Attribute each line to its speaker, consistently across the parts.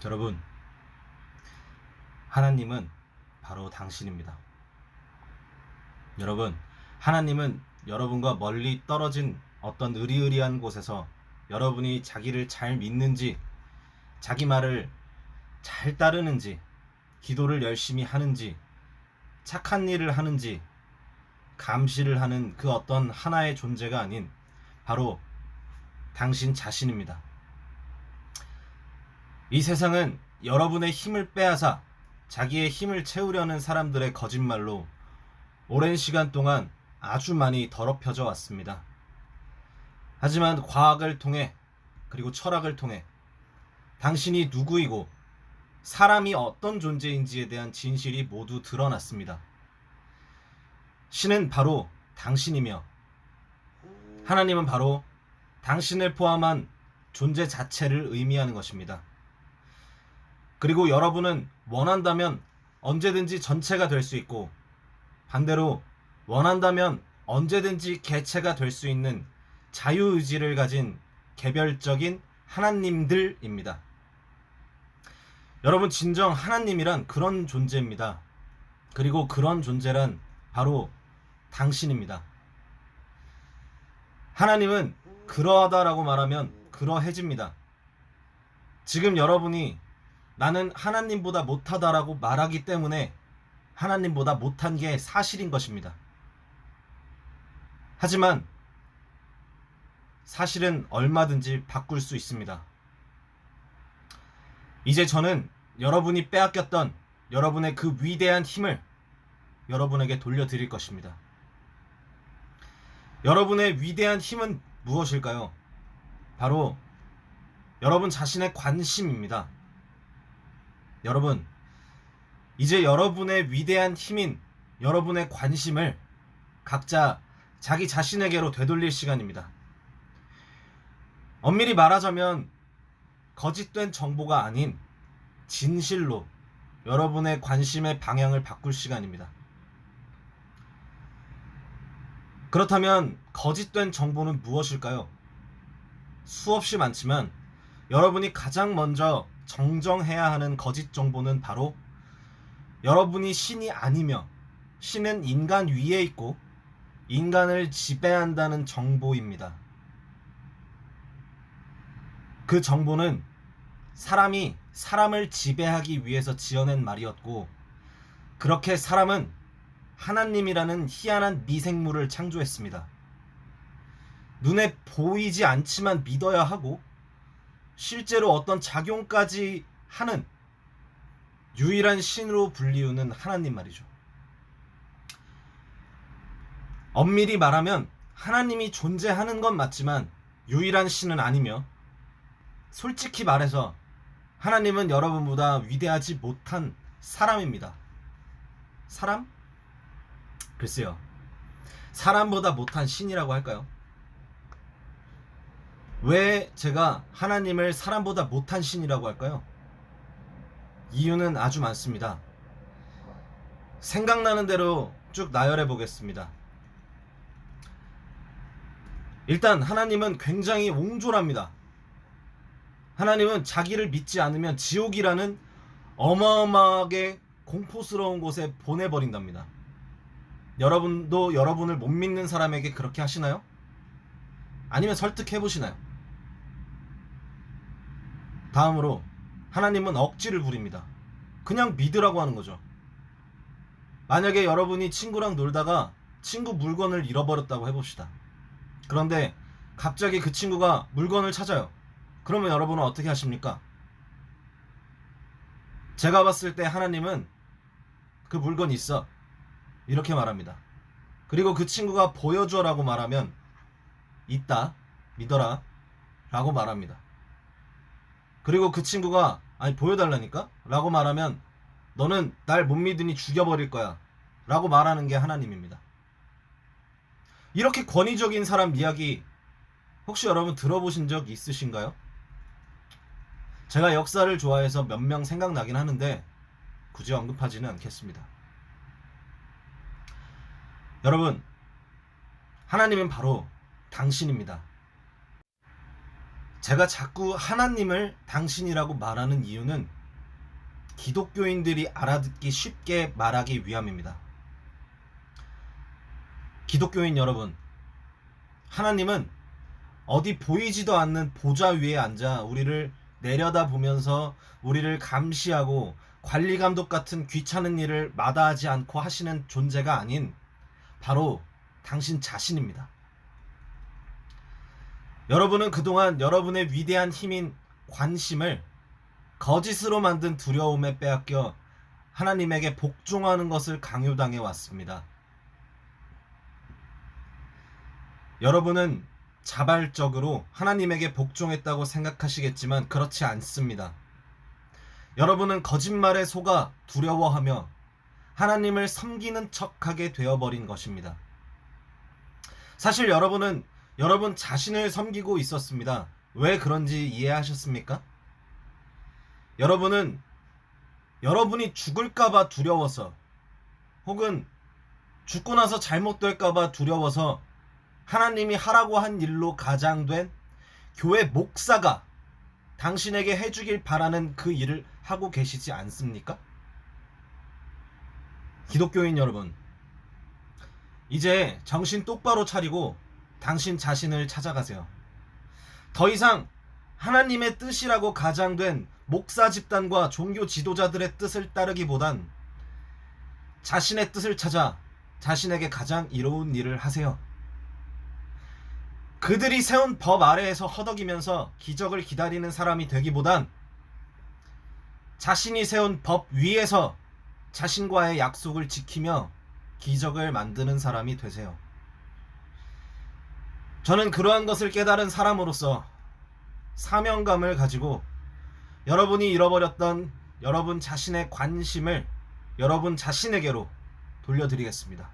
Speaker 1: 여러분, 하나님은 바로 당신입니다. 여러분, 하나님은 여러분과 멀리 떨어진 어떤 으리으리한 곳에서 여러분이 자기를 잘 믿는지, 자기 말을 잘 따르는지, 기도를 열심히 하는지, 착한 일을 하는지 감시를 하는 그 어떤 하나의 존재가 아닌 바로 당신 자신입니다. 이 세상은 여러분의 힘을 빼앗아 자기의 힘을 채우려는 사람들의 거짓말로 오랜 시간 동안 아주 많이 더럽혀져 왔습니다. 하지만 과학을 통해 그리고 철학을 통해 당신이 누구이고 사람이 어떤 존재인지에 대한 진실이 모두 드러났습니다. 신은 바로 당신이며 하나님은 바로 당신을 포함한 존재 자체를 의미하는 것입니다. 그리고 여러분은 원한다면 언제든지 전체가 될 수 있고 반대로 원한다면 언제든지 개체가 될 수 있는 자유의지를 가진 개별적인 하나님들입니다. 여러분, 진정 하나님이란 그런 존재입니다. 그리고 그런 존재란 바로 당신입니다. 하나님은 그러하다라고 말하면 그러해집니다. 지금 여러분이 나는 하나님보다 못하다라고 말하기 때문에 하나님보다 못한 게 사실인 것입니다. 하지만 사실은 얼마든지 바꿀 수 있습니다. 이제 저는 여러분이 빼앗겼던 여러분의 그 위대한 힘을 여러분에게 돌려드릴 것입니다. 여러분의 위대한 힘은 무엇일까요? 바로 여러분 자신의 관심입니다. 여러분, 이제 여러분의 위대한 힘인 여러분의 관심을 각자 자기 자신에게로 되돌릴 시간입니다. 엄밀히 말하자면 거짓된 정보가 아닌 진실로 여러분의 관심의 방향을 바꿀 시간입니다. 그렇다면 거짓된 정보는 무엇일까요? 수없이 많지만 여러분이 가장 먼저 정정해야 하는 거짓 정보는 바로 여러분이 신이 아니며 신은 인간 위에 있고 인간을 지배한다는 정보입니다. 그 정보는 사람이 사람을 지배하기 위해서 지어낸 말이었고 그렇게 사람은 하나님이라는 희한한 미생물을 창조했습니다. 눈에 보이지 않지만 믿어야 하고 실제로 어떤 작용까지 하는 유일한 신으로 불리우는 하나님 말이죠. 엄밀히 말하면 하나님이 존재하는 건 맞지만 유일한 신은 아니며 솔직히 말해서 하나님은 여러분보다 위대하지 못한 사람입니다. 사람? 글쎄요. 사람보다 못한 신이라고 할까요? 왜 제가 하나님을 사람보다 못한 신이라고 할까요? 이유는 아주 많습니다. 생각나는 대로 쭉 나열해 보겠습니다. 일단 하나님은 굉장히 옹졸합니다. 하나님은 자기를 믿지 않으면 지옥이라는 어마어마하게 공포스러운 곳에 보내버린답니다. 여러분도 여러분을 못 믿는 사람에게 그렇게 하시나요? 아니면 설득해 보시나요? 다음으로 하나님은 억지를 부립니다. 그냥 믿으라고 하는 거죠. 만약에 여러분이 친구랑 놀다가 친구 물건을 잃어버렸다고 해봅시다. 그런데 갑자기 그 친구가 물건을 찾아요. 그러면 여러분은 어떻게 하십니까? 제가 봤을 때 하나님은 그 물건 있어 이렇게 말합니다. 그리고 그 친구가 보여줘 라고 말하면 있다 믿어라 라고 말합니다. 그리고 그 친구가 아니 보여달라니까? 라고 말하면 너는 날 못 믿으니 죽여버릴 거야 라고 말하는 게 하나님입니다. 이렇게 권위적인 사람 이야기 혹시 여러분 들어보신 적 있으신가요? 제가 역사를 좋아해서 몇 명 생각나긴 하는데 굳이 언급하지는 않겠습니다. 여러분, 하나님은 바로 당신입니다. 제가 자꾸 하나님을 당신이라고 말하는 이유는 기독교인들이 알아듣기 쉽게 말하기 위함입니다. 기독교인 여러분, 하나님은 어디 보이지도 않는 보좌 위에 앉아 우리를 내려다보면서 우리를 감시하고 관리 감독 같은 귀찮은 일을 마다하지 않고 하시는 존재가 아닌 바로 당신 자신입니다. 여러분은 그동안 여러분의 위대한 힘인 관심을 거짓으로 만든 두려움에 빼앗겨 하나님에게 복종하는 것을 강요당해 왔습니다. 여러분은 자발적으로 하나님에게 복종했다고 생각하시겠지만 그렇지 않습니다. 여러분은 거짓말에 속아 두려워하며 하나님을 섬기는 척하게 되어버린 것입니다. 사실 여러분은 여러분 자신을 섬기고 있었습니다. 왜 그런지 이해하셨습니까? 여러분은 여러분이 죽을까봐 두려워서 혹은 죽고 나서 잘못될까봐 두려워서 하나님이 하라고 한 일로 가장된 교회 목사가 당신에게 해주길 바라는 그 일을 하고 계시지 않습니까? 기독교인 여러분, 이제 정신 똑바로 차리고 당신 자신을 찾아가세요. 더 이상 하나님의 뜻이라고 가장된 목사 집단과 종교 지도자들의 뜻을 따르기보단 자신의 뜻을 찾아 자신에게 가장 이로운 일을 하세요. 그들이 세운 법 아래에서 허덕이면서 기적을 기다리는 사람이 되기보단 자신이 세운 법 위에서 자신과의 약속을 지키며 기적을 만드는 사람이 되세요. 저는 그러한 것을 깨달은 사람으로서 사명감을 가지고 여러분이 잃어버렸던 여러분 자신의 관심을 여러분 자신에게로 돌려드리겠습니다.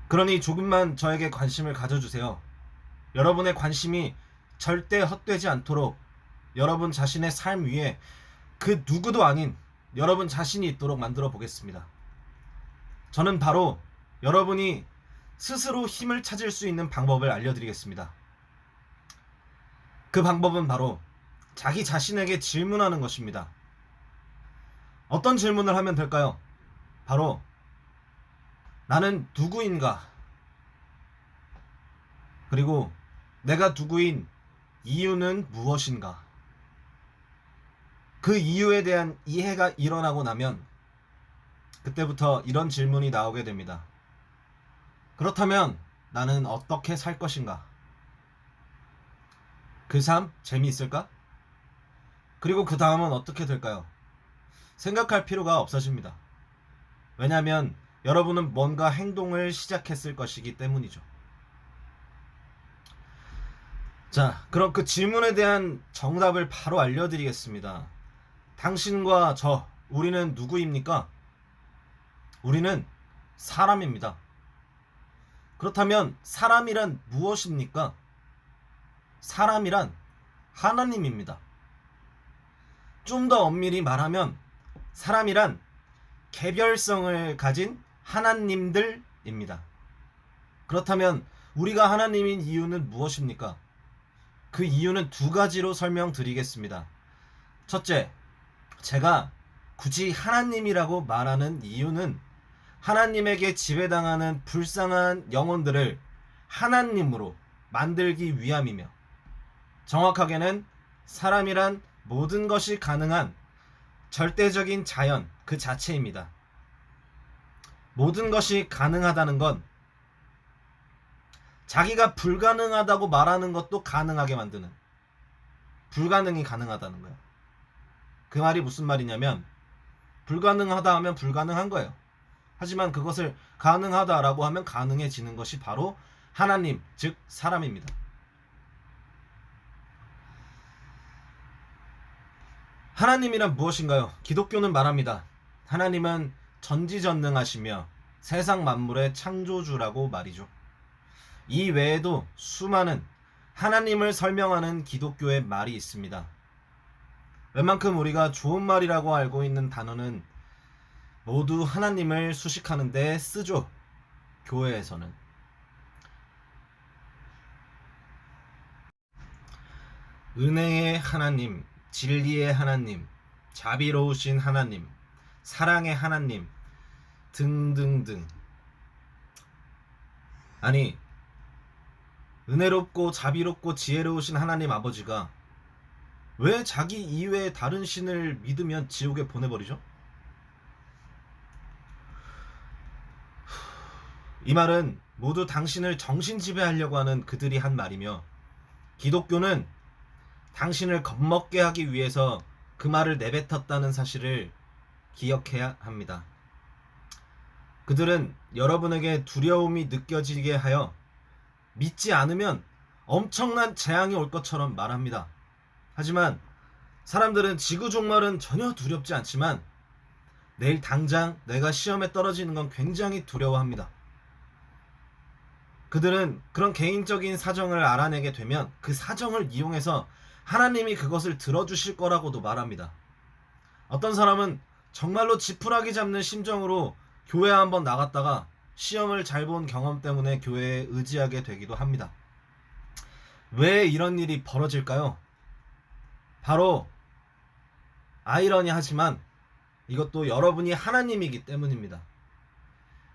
Speaker 1: 그러니 조금만 저에게 관심을 가져주세요. 여러분의 관심이 절대 헛되지 않도록 여러분 자신의 삶 위에 그 누구도 아닌 여러분 자신이 있도록 만들어 보겠습니다. 저는 바로 여러분이 스스로 힘을 찾을 수 있는 방법을 알려드리겠습니다. 그 방법은 바로 자기 자신에게 질문하는 것입니다. 어떤 질문을 하면 될까요? 바로 나는 누구인가? 그리고 내가 누구인 이유는 무엇인가? 그 이유에 대한 이해가 일어나고 나면 그때부터 이런 질문이 나오게 됩니다. 그렇다면 나는 어떻게 살 것인가? 그 삶 재미있을까? 그리고 그 다음은 어떻게 될까요? 생각할 필요가 없어집니다. 왜냐하면 여러분은 뭔가 행동을 시작했을 것이기 때문이죠. 자, 그럼 그 질문에 대한 정답을 바로 알려드리겠습니다. 당신과 저, 우리는 누구입니까? 우리는 사람입니다. 그렇다면 사람이란 무엇입니까? 사람이란 하나님입니다. 좀 더 엄밀히 말하면 사람이란 개별성을 가진 하나님들입니다. 그렇다면 우리가 하나님인 이유는 무엇입니까? 그 이유는 두 가지로 설명드리겠습니다. 첫째, 제가 굳이 하나님이라고 말하는 이유는 하나님에게 지배당하는 불쌍한 영혼들을 하나님으로 만들기 위함이며, 정확하게는 사람이란 모든 것이 가능한 절대적인 자연 그 자체입니다. 모든 것이 가능하다는 건 자기가 불가능하다고 말하는 것도 가능하게 만드는, 불가능이 가능하다는 거예요. 그 말이 무슨 말이냐면 불가능하다 하면 불가능한 거예요. 하지만 그것을 가능하다라고 하면 가능해지는 것이 바로 하나님, 즉 사람입니다. 하나님이란 무엇인가요? 기독교는 말합니다. 하나님은 전지전능하시며 세상 만물의 창조주라고 말이죠. 이 외에도 수많은 하나님을 설명하는 기독교의 말이 있습니다. 웬만큼 우리가 좋은 말이라고 알고 있는 단어는 모두 하나님을 수식하는 데 쓰죠. 교회에서는. 은혜의 하나님, 진리의 하나님, 자비로우신 하나님, 사랑의 하나님 등등등. 아니, 은혜롭고 자비롭고 지혜로우신 하나님 아버지가 왜 자기 이외의 다른 신을 믿으면 지옥에 보내버리죠? 이 말은 모두 당신을 정신지배하려고 하는 그들이 한 말이며, 기독교는 당신을 겁먹게 하기 위해서 그 말을 내뱉었다는 사실을 기억해야 합니다. 그들은 여러분에게 두려움이 느껴지게 하여 믿지 않으면 엄청난 재앙이 올 것처럼 말합니다. 하지만 사람들은 지구 종말은 전혀 두렵지 않지만 내일 당장 내가 시험에 떨어지는 건 굉장히 두려워합니다. 그들은 그런 개인적인 사정을 알아내게 되면 그 사정을 이용해서 하나님이 그것을 들어주실 거라고도 말합니다. 어떤 사람은 정말로 지푸라기 잡는 심정으로 교회 한번 나갔다가 시험을 잘 본 경험 때문에 교회에 의지하게 되기도 합니다. 왜 이런 일이 벌어질까요? 바로 아이러니하지만 이것도 여러분이 하나님이기 때문입니다.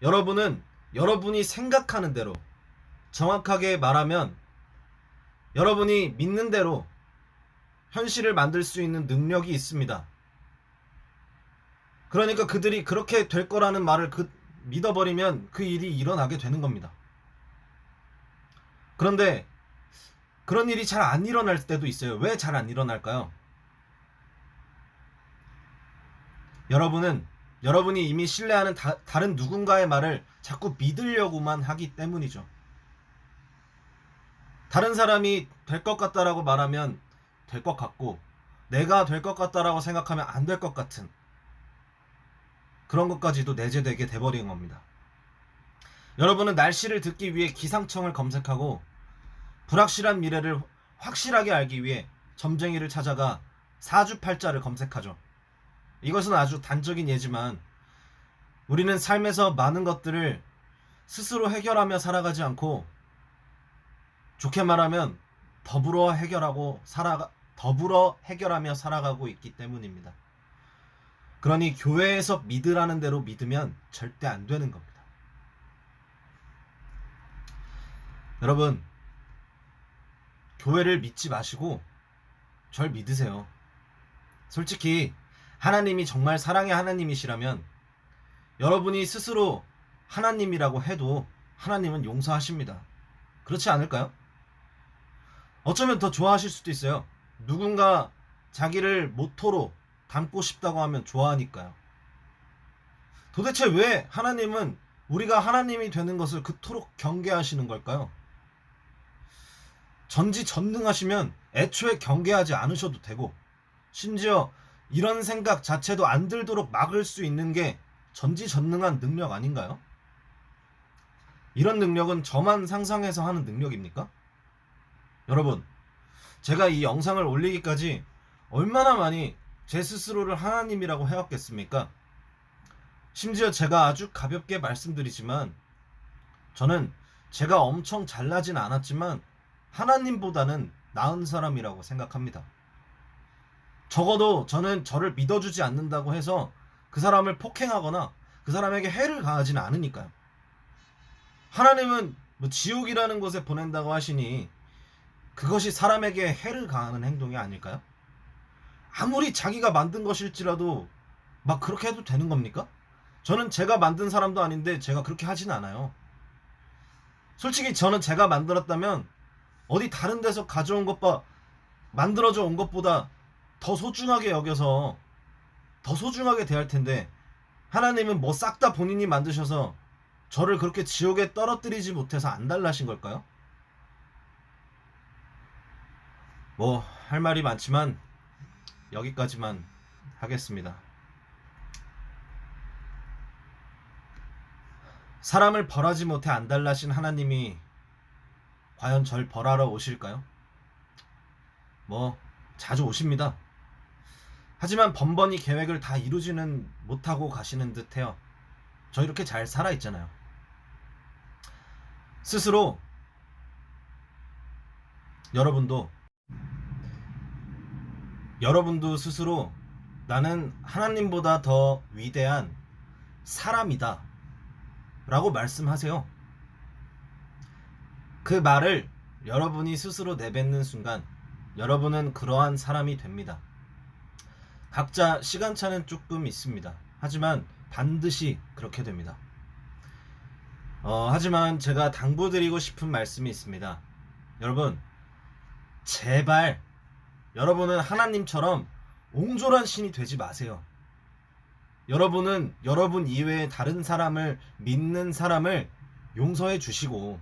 Speaker 1: 여러분은 여러분이 생각하는 대로, 정확하게 말하면 여러분이 믿는 대로 현실을 만들 수 있는 능력이 있습니다. 그러니까 그들이 그렇게 될 거라는 말을 믿어버리면 그 일이 일어나게 되는 겁니다. 그런데 그런 일이 잘 안 일어날 때도 있어요. 왜 잘 안 일어날까요? 여러분이 이미 신뢰하는 다른 누군가의 말을 자꾸 믿으려고만 하기 때문이죠. 다른 사람이 될 것 같다라고 말하면 될 것 같고, 내가 될 것 같다라고 생각하면 안 될 것 같은 그런 것까지도 내재되게 돼버린 겁니다. 여러분은 날씨를 듣기 위해 기상청을 검색하고 불확실한 미래를 확실하게 알기 위해 점쟁이를 찾아가 사주팔자를 검색하죠. 이것은 아주 단적인 예지만 우리는 삶에서 많은 것들을 스스로 해결하며 살아가지 않고, 좋게 말하면 더불어 해결하며 살아가고 있기 때문입니다. 그러니 교회에서 믿으라는 대로 믿으면 절대 안 되는 겁니다. 여러분, 교회를 믿지 마시고 절 믿으세요. 솔직히 하나님이 정말 사랑의 하나님이시라면 여러분이 스스로 하나님이라고 해도 하나님은 용서하십니다. 그렇지 않을까요? 어쩌면 더 좋아하실 수도 있어요. 누군가 자기를 모토로 닮고 싶다고 하면 좋아하니까요. 도대체 왜 하나님은 우리가 하나님이 되는 것을 그토록 경계하시는 걸까요? 전지전능하시면 애초에 경계하지 않으셔도 되고, 심지어 이런 생각 자체도 안 들도록 막을 수 있는 게 전지전능한 능력 아닌가요? 이런 능력은 저만 상상해서 하는 능력입니까? 여러분, 제가 이 영상을 올리기까지 얼마나 많이 제 스스로를 하나님이라고 해왔겠습니까? 심지어 제가 아주 가볍게 말씀드리지만 저는 제가 엄청 잘나진 않았지만 하나님보다는 나은 사람이라고 생각합니다. 적어도 저는 저를 믿어주지 않는다고 해서 그 사람을 폭행하거나 그 사람에게 해를 가하지는 않으니까요. 하나님은 지옥이라는 곳에 보낸다고 하시니 그것이 사람에게 해를 가하는 행동이 아닐까요? 아무리 자기가 만든 것일지라도 막 그렇게 해도 되는 겁니까? 저는 제가 만든 사람도 아닌데 제가 그렇게 하진 않아요. 솔직히 저는 제가 만들었다면 어디 다른 데서 가져온 것과 만들어져 온 것보다 더 소중하게 여겨서 더 소중하게 대할 텐데, 하나님은 뭐 싹 다 본인이 만드셔서 저를 그렇게 지옥에 떨어뜨리지 못해서 안달나신 걸까요? 뭐 할 말이 많지만 여기까지만 하겠습니다. 사람을 벌하지 못해 안달나신 하나님이 과연 절 벌하러 오실까요? 뭐 자주 오십니다. 하지만 번번이 계획을 다 이루지는 못하고 가시는 듯해요. 저 이렇게 잘 살아있잖아요. 스스로 여러분도 여러분도 스스로 나는 하나님보다 더 위대한 사람이다 라고 말씀하세요. 그 말을 여러분이 스스로 내뱉는 순간 여러분은 그러한 사람이 됩니다. 각자 시간차는 조금 있습니다. 하지만 반드시 그렇게 됩니다. 하지만 제가 당부드리고 싶은 말씀이 있습니다. 여러분, 제발 여러분은 하나님처럼 옹졸한 신이 되지 마세요. 여러분은 여러분 이외에 다른 사람을 믿는 사람을 용서해 주시고,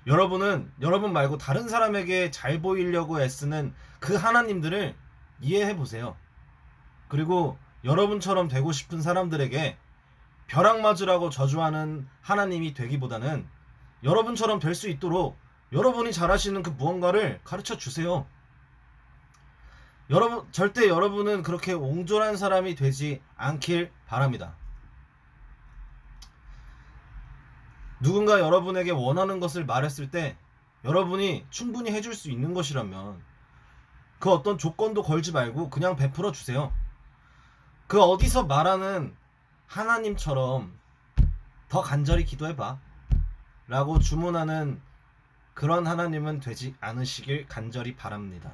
Speaker 1: 여러분은 여러분 말고 다른 사람에게 잘 보이려고 애쓰는 그 하나님들을 이해해 보세요. 그리고 여러분처럼 되고 싶은 사람들에게 벼락 맞으라고 저주하는 하나님이 되기보다는 여러분처럼 될 수 있도록 여러분이 잘하시는 그 무언가를 가르쳐 주세요. 여러분, 절대 여러분은 그렇게 옹졸한 사람이 되지 않길 바랍니다. 누군가 여러분에게 원하는 것을 말했을 때 여러분이 충분히 해줄 수 있는 것이라면 그 어떤 조건도 걸지 말고 그냥 베풀어 주세요. 그 어디서 말하는 하나님처럼 더 간절히 기도해봐 라고 주문하는 그런 하나님은 되지 않으시길 간절히 바랍니다.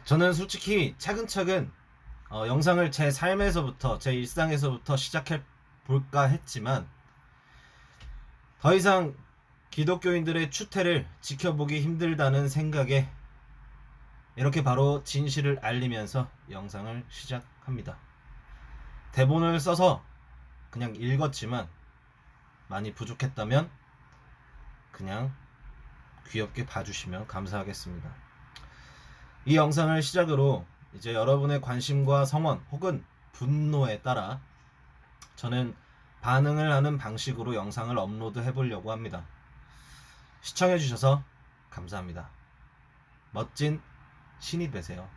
Speaker 1: 저는 솔직히 차근차근 영상을 제 삶에서부터, 제 일상에서부터 시작해 볼까 했지만 더 이상 기독교인들의 추태를 지켜보기 힘들다는 생각에 이렇게 바로 진실을 알리면서 영상을 시작합니다. 대본을 써서 그냥 읽었지만 많이 부족했다면 그냥 귀엽게 봐주시면 감사하겠습니다. 이 영상을 시작으로 이제 여러분의 관심과 성원 혹은 분노에 따라 저는 반응을 하는 방식으로 영상을 업로드 해보려고 합니다. 시청해주셔서 감사합니다. 멋진 신이 되세요.